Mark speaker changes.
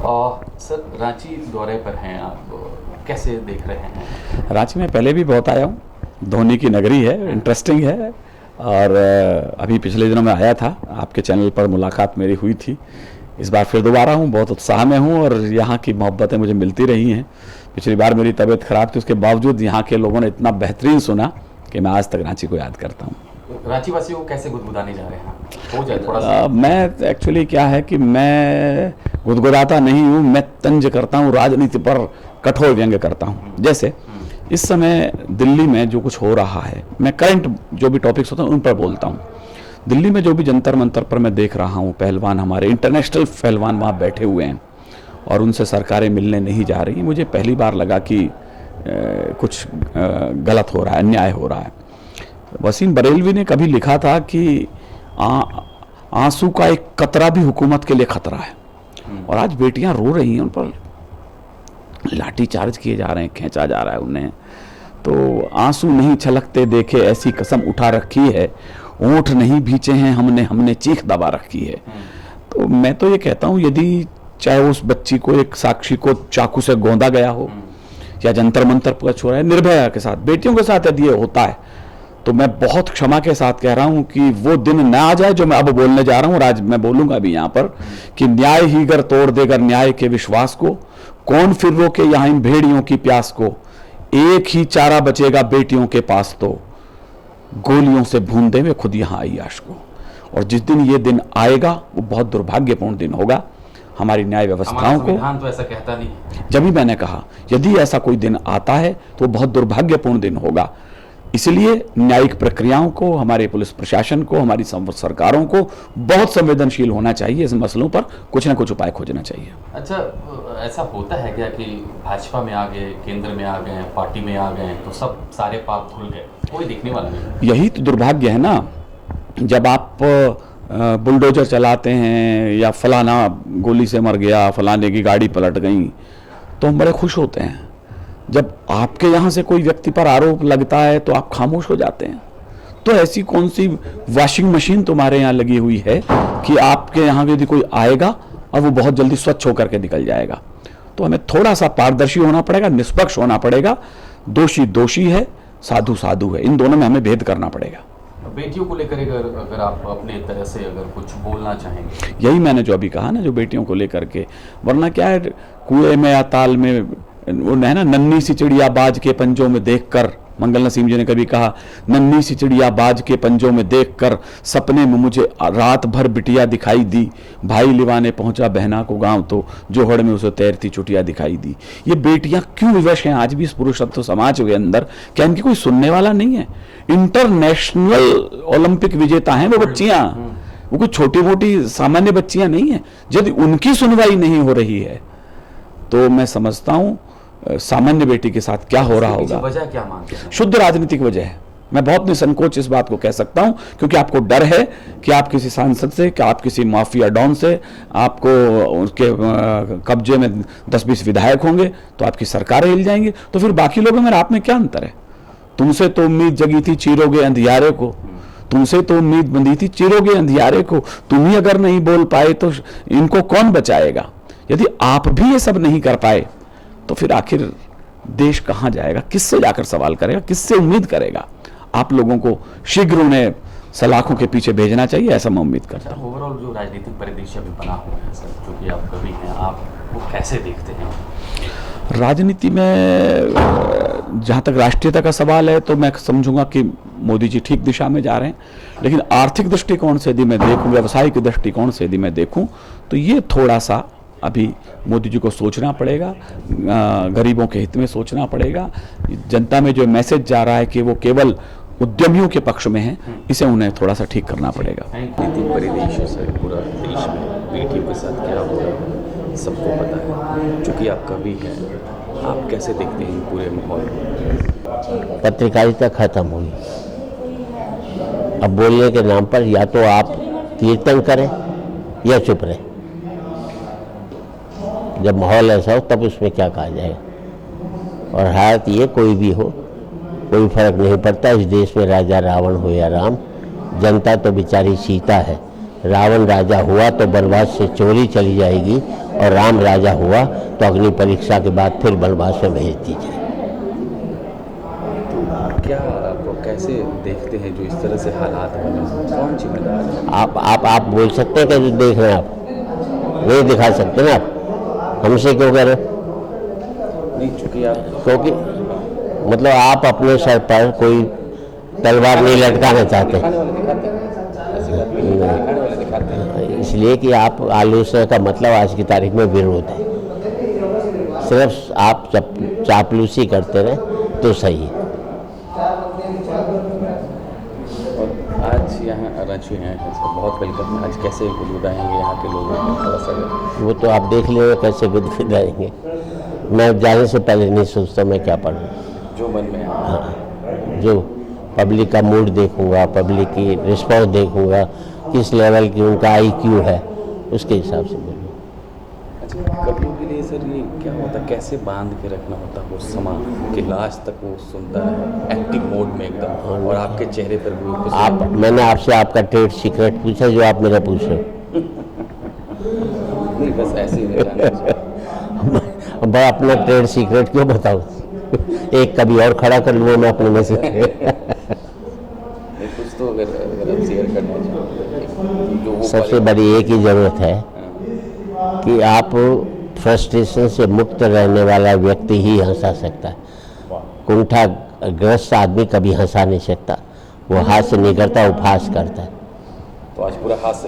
Speaker 1: और सर रांची दौरे पर हैं आप, कैसे देख रहे हैं?
Speaker 2: रांची में पहले भी बहुत आया हूँ। धोनी की नगरी है, इंटरेस्टिंग है। और अभी पिछले दिनों में आया था, आपके चैनल पर मुलाकात मेरी हुई थी। इस बार फिर दोबारा हूँ, बहुत उत्साह में हूँ और यहाँ की मोहब्बतें मुझे मिलती रही हैं। पिछली बार मेरी तबीयत खराब थी, उसके बावजूद यहाँ के लोगों ने इतना बेहतरीन सुना कि मैं आज तक रांची को याद करता हूँ।
Speaker 1: रांची वासियों को कैसे गुदगुदाने जा रहे हैं? हो जाए थोड़ा सा।
Speaker 2: मैं एक्चुअली क्या है कि मैं गुदगुदाता नहीं हूँ, मैं तंज करता हूँ, राजनीति पर कठोर व्यंग्य करता हूँ। जैसे इस समय दिल्ली में जो कुछ हो रहा है, मैं करंट जो भी टॉपिक्स होते हैं उन पर बोलता हूँ। दिल्ली में जो भी जंतर मंतर पर मैं देख रहा हूँ, पहलवान, हमारे इंटरनेशनल पहलवान वहाँ बैठे हुए हैं और उनसे सरकारें मिलने नहीं जा रही। मुझे पहली बार लगा कि कुछ गलत हो रहा है, अन्याय हो रहा है। वसीम बरेलवी ने कभी लिखा था कि आंसू का एक कतरा भी हुकूमत के लिए खतरा है। और आज बेटियां रो रही हैं, उन पर लाठी चार्ज किए जा रहे हैं, खींचा जा रहा है उन्हें। तो आंसू नहीं छलकते देखे ऐसी कसम उठा रखी है, ओंठ नहीं भींचे हैं हमने चीख दबा रखी है। तो मैं तो ये कहता हूँ, यदि चाहे उस बच्ची को, एक साक्षी को चाकू से गोंदा गया हो या जंतर मंतर पर छुआ है, निर्भया के साथ, बेटियों के साथ यदि ये होता है तो मैं बहुत क्षमा के साथ कह रहा हूं कि वो दिन न आ जाए जो मैं अब बोलने जा रहा हूं। आज मैं बोलूंगा भी यहां पर कि न्याय ही गर तोड़ देगा न्याय के विश्वास को, कौन फिर रोके यहां इन भेड़ियों की प्यास को, एक ही चारा बचेगा बेटियों के पास तो गोलियों से भून दे में खुद यहां आई आश को। और जिस दिन ये दिन आएगा वो बहुत दुर्भाग्यपूर्ण दिन होगा हमारी न्याय व्यवस्थाओं को।
Speaker 1: संविधान तो ऐसा कहता नहीं।
Speaker 2: जब भी मैंने कहा यदि ऐसा कोई दिन आता है तो बहुत दुर्भाग्यपूर्ण दिन होगा। इसलिए न्यायिक प्रक्रियाओं को, हमारे पुलिस प्रशासन को, हमारी सरकारों को बहुत संवेदनशील होना चाहिए। इस मसलों पर कुछ ना कुछ उपाय खोजना चाहिए।
Speaker 1: अच्छा, ऐसा होता है क्या कि भाजपा में आ गए, केंद्र में आ गए, पार्टी में आ गए तो सब सारे पाप धुल गए, कोई देखने वाला नहीं?
Speaker 2: यही तो दुर्भाग्य है ना। जब आप बुलडोजर चलाते हैं या फलाना गोली से मर गया, फलाने की गाड़ी पलट गई, तो हम बड़े खुश होते हैं। जब आपके यहाँ से कोई व्यक्ति पर आरोप लगता है तो आप खामोश हो जाते हैं। तो ऐसी कौन सी वॉशिंग मशीन तुम्हारे यहाँ लगी हुई है कि आपके यहाँ यदि कोई आएगा और वो बहुत जल्दी स्वच्छ होकर के निकल जाएगा? तो हमें थोड़ा सा पारदर्शी होना पड़ेगा, निष्पक्ष होना पड़ेगा। दोषी दोषी है, साधु साधु है, इन दोनों में हमें भेद करना पड़ेगा।
Speaker 1: बेटियों को लेकर अगर आप अपने तरह से अगर कुछ बोलना चाहेंगे?
Speaker 2: यही मैंने जो अभी कहा ना, जो बेटियों को लेकर के, वरना क्या है, कुएं में या ताल में वो है ना, नन्ही सी चिड़िया बाज के पंजों में देखकर, मंगल नसीम जी ने कभी कहा, नन्ही सी चिड़िया बाज के पंजों में देखकर सपने में मुझे रात भर बिटिया दिखाई दी, भाई लिवाने पहुंचा बहना को गांव तो जोहड़ में उसे तैरती चुटिया दिखाई दी। ये बेटियां क्यों विवश हैं आज भी इस पुरुषत्व समाज के अंदर? क्या इनकी कोई सुनने वाला नहीं है? इंटरनेशनल ओलंपिक विजेता हैं वो बच्चियां, वो कोई छोटी मोटी सामान्य बच्चियां नहीं है। यदि उनकी सुनवाई नहीं हो रही है तो मैं समझता हूं सामान्य बेटी के साथ क्या हो रहा होगा।
Speaker 1: वजह क्या मानते हैं?
Speaker 2: शुद्ध राजनीतिक वजह है। मैं बहुत निसंकोच इस बात को कह सकता हूं, क्योंकि आपको डर है कि आप किसी सांसद से, कि आप किसी माफिया डॉन से, आपको उसके कब्जे में 10-20 विधायक होंगे तो आपकी सरकारें हिल जाएंगी। तो फिर बाकी लोगों में आप में क्या अंतर है? तुमसे तो उम्मीद जगी थी चीरोगे अंधियारे को, तुमसे तो उम्मीद बंधी थी चीरोगे अंधियारे को, तुम ही अगर नहीं बोल पाए तो इनको कौन बचाएगा? यदि आप भी ये सब नहीं कर पाए तो फिर आखिर देश कहां जाएगा? किससे जाकर सवाल करेगा? किससे उम्मीद करेगा? आप लोगों को शीघ्र उन्हें सलाखों के पीछे भेजना चाहिए, ऐसा मैं उम्मीद करता हूं।
Speaker 1: ओवरऑल जो राजनीतिक परिदृश्य अभी बना हुआ है सर, क्योंकि आप कवि हैं, आप वो कैसे देखते हैं?
Speaker 2: राजनीति में जहां तक राष्ट्रीयता का सवाल है तो मैं समझूंगा कि मोदी जी ठीक दिशा में जा रहे हैं, लेकिन आर्थिक दृष्टिकोण से यदि मैं देखूं, व्यावसायिक दृष्टिकोण से यदि मैं देखूं, तो ये थोड़ा सा अभी मोदी जी को सोचना पड़ेगा, गरीबों के हित में सोचना पड़ेगा। जनता में जो मैसेज जा रहा है कि वो केवल उद्यमियों के पक्ष में है, इसे उन्हें थोड़ा सा ठीक करना पड़ेगा।
Speaker 1: राजनीतिक परिदृश्य से पूरा देश में बेटियों के साथ क्या हो रहा है सबको पता है, चूँकि आप कवि हैं, आप कैसे देखते हैं पूरे माहौल को?
Speaker 3: पत्रकारिता खत्म हुई। अब बोलने के नाम पर या तो आप कीर्तन करें या चुप रहें। जब माहौल ऐसा हो तब उसमें क्या कहा जाएगा। और हालत ये कोई भी हो, कोई फर्क नहीं पड़ता इस देश में, राजा रावण हो या राम, जनता तो बेचारी सीता है। रावण राजा हुआ तो वनवास से चोरी चली जाएगी और राम राजा हुआ तो अग्नि परीक्षा के बाद फिर वनवास में भेज दीजिए।
Speaker 1: क्या आपको कैसे देखते हैं जो इस तरह से हालात बने, कौन जिम्मेदार है?
Speaker 3: आप बोल सकते हैं कि देख रहे हैं, आप नहीं दिखा सकते ना, आप हमसे क्यों कह रहे हो?
Speaker 1: नहीं, चूंकि आप
Speaker 3: क्योंकि मतलब आप अपने सर पर कोई तलवार नहीं लटकाना चाहते,
Speaker 1: दिखाने वाले दिखाते हैं, ऐसी बात नहीं है, दिखाने वाले दिखाते हैं।
Speaker 3: इसलिए कि आप आलोचना का मतलब आज की तारीख में विरोध है। सिर्फ आप चापलूसी करते रहे तो सही है।
Speaker 1: और आज यहाँ रंची हैं, बहुत वेलकम है। आज कैसे गुदगुदाएंगे यहाँ के लोग, थोड़ा सा
Speaker 3: वो तो आप देख लेंगे कैसे गुदगुदाएंगे। मैं जाने से पहले नहीं सोचता मैं क्या पढ़ूँ।
Speaker 1: जो मन में है।
Speaker 3: हाँ, जो पब्लिक का मूड देखूंगा, पब्लिक की रिस्पॉन्स देखूंगा, किस लेवल की उनका IQ है, उसके हिसाब से बोलूँ।
Speaker 1: अच्छा, कवियों के लिए सर ये क्या होता है, कैसे बांध के रखना होता है वो समा कि लास्ट तक वो सुनता है एक्टिव मोड में एकदम, और आपके चेहरे पर भी
Speaker 3: मैंने आपसे आपका ट्रेड सीक्रेट पूछा जो आप मेरा पूछ रहे हो।
Speaker 1: नहीं, बस ऐसे ही नहीं जानना चाहिए।
Speaker 3: मैं अपना ट्रेड सीक्रेट क्यों बताऊँ? एक कभी और खड़ा कर लूँ मैं अपने में से।
Speaker 1: कुछ तो अगर आप शेयर करना चाहें जो वो
Speaker 3: सबसे बड़ी एक ही ज़रूरत है कि आप फ्रस्ट्रेशन से मुक्त रहने वाला व्यक्ति ही हंसा सकता है। कुंठाग्रस्त आदमी कभी हंसा नहीं सकता, वो हाथ से नहीं करता, उपहास करता है।
Speaker 1: तो आज पूरा हाथ से